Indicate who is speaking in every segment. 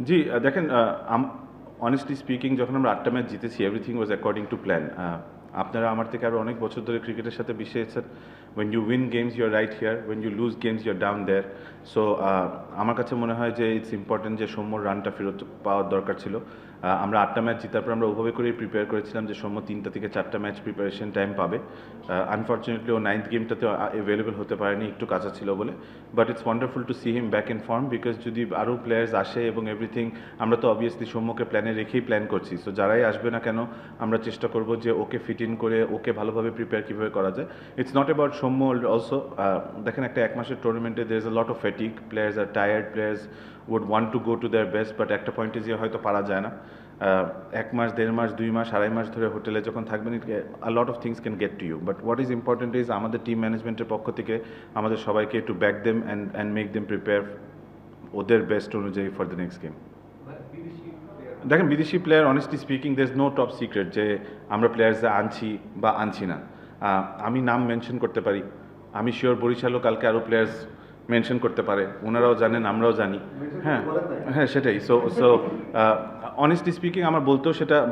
Speaker 1: জি, দেখেন, honestly speaking যখন আমরা ৮ টা ম্যাচ জিতেছি everything was according to plan. আপনারা আমার থেকে আরও অনেক বছর ধরে ক্রিকেটের সাথে মিশেছেন। when you win games you're right here, when you lose games you're down there. So আমার কাছে মনে হয় যে ইটস ইম্পর্টেন্ট যে সৌম্যর রানটা ফেরত পাওয়ার দরকার ছিল। আমরা ৮ টা ম্যাচ জিতার পর আমরা ওভাবে করেই প্রিপেয়ার করেছিলাম যে সৌম্য ৩টা থেকে ৪টা ম্যাচ প্রিপারেশন টাইম পাবে। আনফর্চুনেটলি ও 9th গেমটাতে অ্যাভেলেবল হতে পারেনি, একটু কাঁচা ছিল বলে। But it's wonderful to see him back in form, because যদি আরও প্লেয়ার্স আসে এবং এভরিথিং, আমরা তো অবভিয়াসলি সৌম্যকে প্ল্যানে রেখেই প্ল্যান করছি। সো যারাই আসবে না কেন আমরা চেষ্টা করব যে ওকে ফিট ইন করে ওকে ভালোভাবে প্রিপেয়ার কীভাবে করা যায়। It's not about Soumya also. দেখেন, একটা ১ মাসের টুর্নামেন্টে there is a lot of fatigue, players are tired, players would want to go to their best, but একটা পয়েন্টে যে হয়তো পারা যায় না। ১ মাস, ১.৫ মাস, ২ মাস, ২.৫ মাস ধরে হোটেলে যখন থাকবেন, a lot of things can get to you. But what is important is আমাদের টিম ম্যানেজমেন্টের পক্ষ থেকে আমাদের সবাইকে to back them and make them prepare ওদের বেস্ট অনুযায়ী ফর দ্য নেক্সট গেম। দেখেন, বিদেশি player honestly speaking there is no top secret যে আমরা প্লেয়ার্সরা আনছি বা আনছি না। আমি নাম মেনশন করতে পারি, আমি শিওর বরিশালও কালকে আরও প্লেয়ার্স মেনশন করতে পারে, ওনারাও জানেন আমরাও জানি। হ্যাঁ, হ্যাঁ, সেটাই। সো সো অনেস্টলি স্পিকিং আমার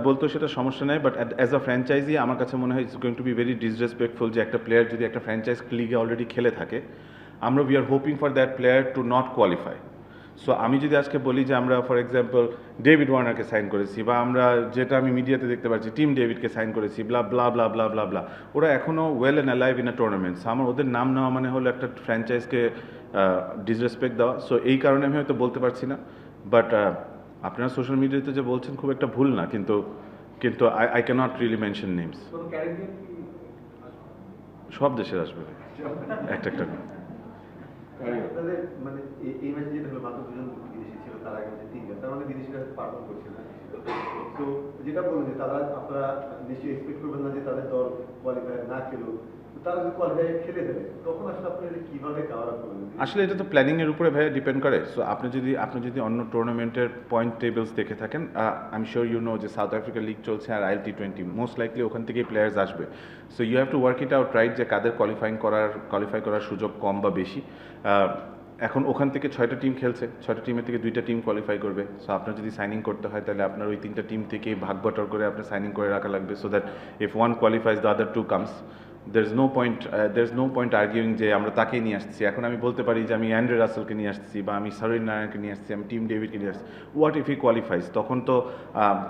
Speaker 1: বলতেও সেটা সমস্যা নেই, বাট অ্যাজ আ ফ্র্যাঞ্চাইজি আমার কাছে মনে হয় it's going to be very disrespectful যে একটা প্লেয়ার যদি একটা ফ্র্যাঞ্চাইজ লিগে অলরেডি খেলে থাকে, আমরা we are hoping for that player to not qualify. So আমি যদি আজকে বলি যে আমরা ফর এক্সাম্পল ডেভিড ওয়ার্নারকে সাইন করেছি, বা আমরা যেটা আমি মিডিয়াতে দেখতে পাচ্ছি টিম ডেভিডকে সাইন করেছি, ব্লা ব্লা ব্লা ব্লা ব্লা ব্লা, ওরা এখনও well and alive in a tournaments. আমার ওদের নাম নেওয়া মানে হলো একটা ফ্র্যাঞ্চাইজকে ডিসরেসপেক্ট দেওয়া। সো এই কারণে আমি হয়তো বলতে পারছি না, বাট আপনারা সোশ্যাল মিডিয়াতে যে বলছেন খুব একটা ভুল না, কিন্তু কিন্তু I can't really mention names. সব দেশের আসবে, একটা একটা করে।
Speaker 2: আপনাদের মানে এই ম্যাচে যেটা হলো মাত্র দুজন বিদেশি ছিল, তার আগে যে তিনজন, তার মানে বিদেশিরা পারফর্ম করছিল না। তো যেটা বললেন যে তারা, আপনারা নিশ্চয়ই এক্সপেক্ট করবেন না যে তাদের দল কোয়ালিফাই না খেলো, তারা যদি কোয়ালিফাই খেলে দেবে তখন আসলে আপনি এটা কিভাবে কাভার আপ করবেন?
Speaker 1: আসলে এটা তো প্ল্যানিংয়ের উপরে ভাইয়া ডিপেন্ড করে। সো আপনি যদি অন্য টুর্নামেন্টের পয়েন্ট টেবিলস দেখে থাকেন, I am sure you know যে সাউথ আফ্রিকা লিগ চলছে আর IL T20, মোস্ট লাইকলি ওখান থেকেই প্লেয়ার্স আসবে। So you have to work it out right যে কাদের কোয়ালিফাই করার সুযোগ কম বা বেশি। এখন ওখান থেকে 6টা টিম খেলছে, 6টা টিমের থেকে 2টা টিম কোয়ালিফাই করবে। সো আপনার যদি সাইনিং করতে হয় তাহলে আপনার ওই 3টা টিম থেকেই ভাগ বটর করে আপনার সাইনিং করে রাখা লাগবে, so that if one qualifies the other two comes. there's no point arguing যে আমরা তাকেই নিয়ে আসছি। এখন আমি বলতে পারি যে আমি অ্যান্ড্রে রাসেলকে নিয়ে আসছি, বা আমি সরিন নারায়ণকে নিয়ে আসছি, আমি টিম ডেভিডকে নিয়ে আসছি। What if he qualifies?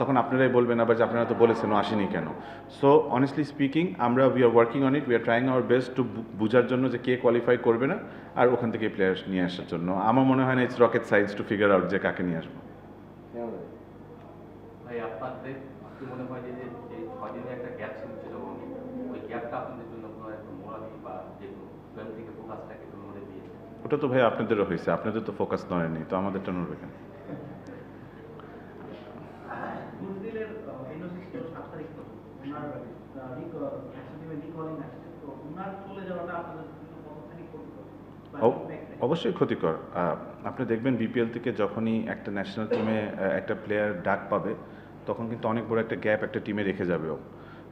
Speaker 1: তখন আপনারাই বলবেন আবার যে আপনারা তো বলেছেন ও আসেনি কেন। সো অনেস্টলি স্পিকিং আমরা we are working on it, we are trying our best to বোঝার জন্য যে কে কোয়ালিফাই করবে না, আর ওখান থেকে প্লেয়ার্স নিয়ে আসার জন্য। আমার মনে হয় না it's rocket science to figure out যে কাকে নিয়ে আসবো।
Speaker 3: ভাই আপনাদের কি মনে হয় যে এই 6 দিনের একটা গ্যাপ ছিল, ওই গ্যাপটা আপনাদের জন্য কোনো একটা মোরালি বা যে গেম থেকে ফোকাসটাকে একটু নড়ে দিয়েছে?
Speaker 1: ওটা তো ভাই আপনাদেরও হয়েছে, আপনাদের তো ফোকাস নড়েনি, তো আমাদেরটা নড়বে কেন?
Speaker 4: বুজদিলের ইনোসিস্টেও 7 তারিখ তো ওনার ন্যাশনাল রিকলিং আসছে, তো ওনার চলে যাওয়াটা আপনাদের জন্য কতখানি ক্ষতিকর?
Speaker 1: অবশ্যই ক্ষতিকর। আপনি দেখবেন বিপিএল থেকে যখনই একটা ন্যাশনাল টিমে একটা প্লেয়ার ডাক পাবে, তখন কিন্তু অনেক বড় একটা গ্যাপ একটা টিমে রেখে যাবে ও।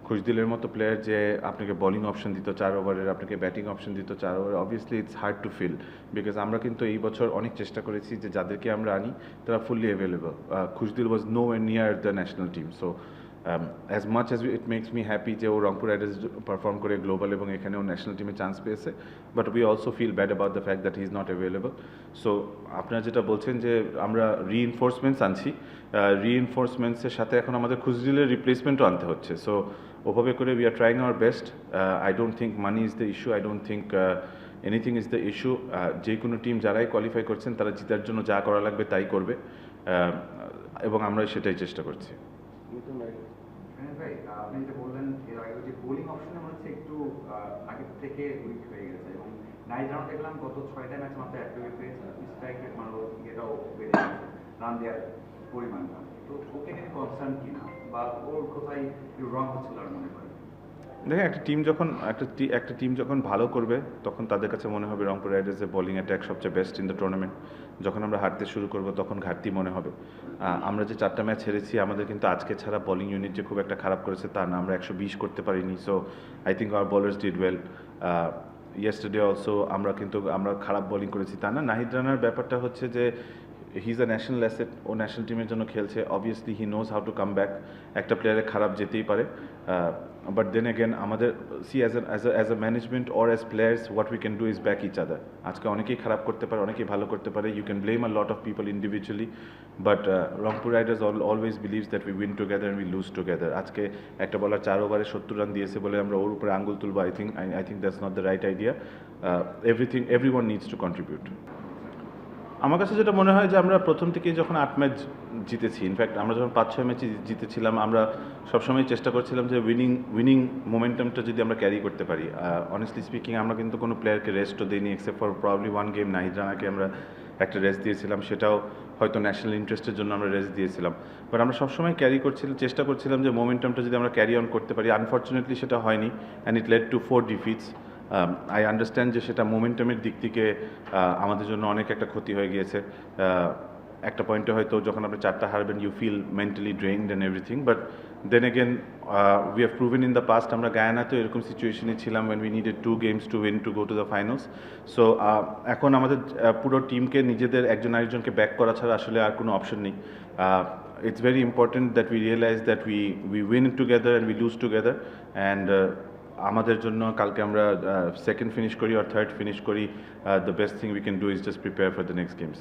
Speaker 1: খুশদিলের মতো প্লেয়ার যে আপনাকে বোলিং অপশন দিত 4 ওভারের, আপনাকে ব্যাটিং অপশন দিত 4 over, obviously it's hard to fill. Because আমরা কিন্তু এই বছর অনেক চেষ্টা করেছি যে যাদেরকে আমরা আনি তারা fully available. Khushdil was no near the national team. So as much as it makes me happy যে ও রংপুর রাইডার্স পারফর্ম করে গ্লোবাল এবং এখানেও ন্যাশনাল টিমে চান্স পেয়েছে, but we also feel bad about the fact that he is not available. So আপনারা যেটা বলছেন যে আমরা রিইনফোর্সমেন্টস আনছি, রিইনফোর্সমেন্টসের সাথে এখন আমাদের খুশদিলের রিপ্লেসমেন্টও আনতে হচ্ছে। সো ওভাবে করে we are trying our best. I don't think money is the issue, I don't think anything is the issue. যে কোনো টিম যারাই কোয়ালিফাই করছেন তারা জিতার জন্য যা করা লাগবে তাই করবে, এবং আমরা সেটাই চেষ্টা করছি।
Speaker 5: ভাই আপনি যেটা বললেন এর আগে যে বোলিং অপশনে মনে হচ্ছে একটু আগে থেকে উইক হয়ে গেছে, এবং নাইজারও দেখলাম গত 6টা ম্যাচ মাত্র 1 উইকেট পেয়েছে, স্ট্রাইক রেট মানে এটাও বেড়ে গেছে, রান দেওয়ার পরিমাণটা। তো ওকে নিয়ে কনসার্ন কিনা, বা ওর কোথায় একটু রং হচ্ছিল আর মনে করেন?
Speaker 1: দেখেন, একটা টিম যখন ভালো করবে তখন তাদের কাছে মনে হবে রংপুর রাইডার্সের বোলিং অ্যাটাক সবচেয়ে বেস্ট ইন দ্য টুর্নামেন্ট। যখন আমরা হারতে শুরু করব তখন ঘাটতি মনে হবে। আমরা যে 4টা ম্যাচ হেরেছি, আমাদের কিন্তু আজকে ছাড়া বোলিং ইউনিট যে খুব একটা খারাপ করেছে তা না, আমরা 120 করতে পারিনি। So I think hour bowlers did well. Yesterday also আমরা খারাপ বোলিং করেছি তা না। নাহিদ রানার ব্যাপারটা হচ্ছে যে he is a national asset, ও ন্যাশনাল টিমের জন্য খেলছে, obviously he knows how to come back. একটা প্লেয়ারে খারাপ যেতেই পারে, বাট দেন অ্যাগেন আমাদের see as a management or as players what we can do is back each other. আজকে অনেকেই খারাপ করতে পারে, অনেকেই ভালো করতে পারে, you can blame a lot of people individually, but Rangpur Riders always believes that we win together and we loose together. আজকে একটা বলার 4 ওভারে 70 রান দিয়েছে বলে আমরা ওর উপরে আঙ্গুল তুলবো, I think that's not the right idea. Everyone needs to contribute. আমার কাছে যেটা মনে হয় যে আমরা প্রথম থেকেই যখন 8 ম্যাচ জিতেছি, ইনফ্যাক্ট আমরা যখন 5-6 ম্যাচে জিতেছিলাম, আমরা সবসময় চেষ্টা করছিলাম যে উইনিং মোমেন্টামটা যদি আমরা ক্যারি করতে পারি। অনেস্টলি স্পিকিং আমরা কিন্তু কোনো প্লেয়ারকে রেস্টও দিইনি, except for probably 1 game Nahid রানাকে আমরা একটা রেস্ট দিয়েছিলাম, সেটাও হয়তো ন্যাশনাল ইন্টারেস্টের জন্য আমরা রেস্ট দিয়েছিলাম। বাট আমরা সবসময় চেষ্টা করছিলাম যে মোমেন্টামটা যদি আমরা ক্যারি অন করতে পারি। আনফর্চুনেটলি সেটা হয়নি, and it led to 4 defeats. I understand যে সেটা মোমেন্টামের দিক থেকে আমাদের জন্য অনেক একটা ক্ষতি হয়ে গিয়েছে। একটা পয়েন্টে হয়তো যখন আপনি 4টা হারবেন, you feel mentally drained and everything, but then again we have proven in the past. আমরা গায়ানাতেও এরকম সিচুয়েশনে ছিলাম when we needed 2 games to win to go to the finals. So এখন আমাদের পুরো টিমকে নিজেদের একজন আরেকজনকে ব্যাক করা ছাড়া আসলে আর কোনো অপশন নেই। It's very important that we realize that we win together and we lose together, and আমাদের জন্য কালকে আমরা সেকেন্ড ফিনিশ করি আর থার্ড ফিনিশ করি, the best thing we can do is just prepare for the next games.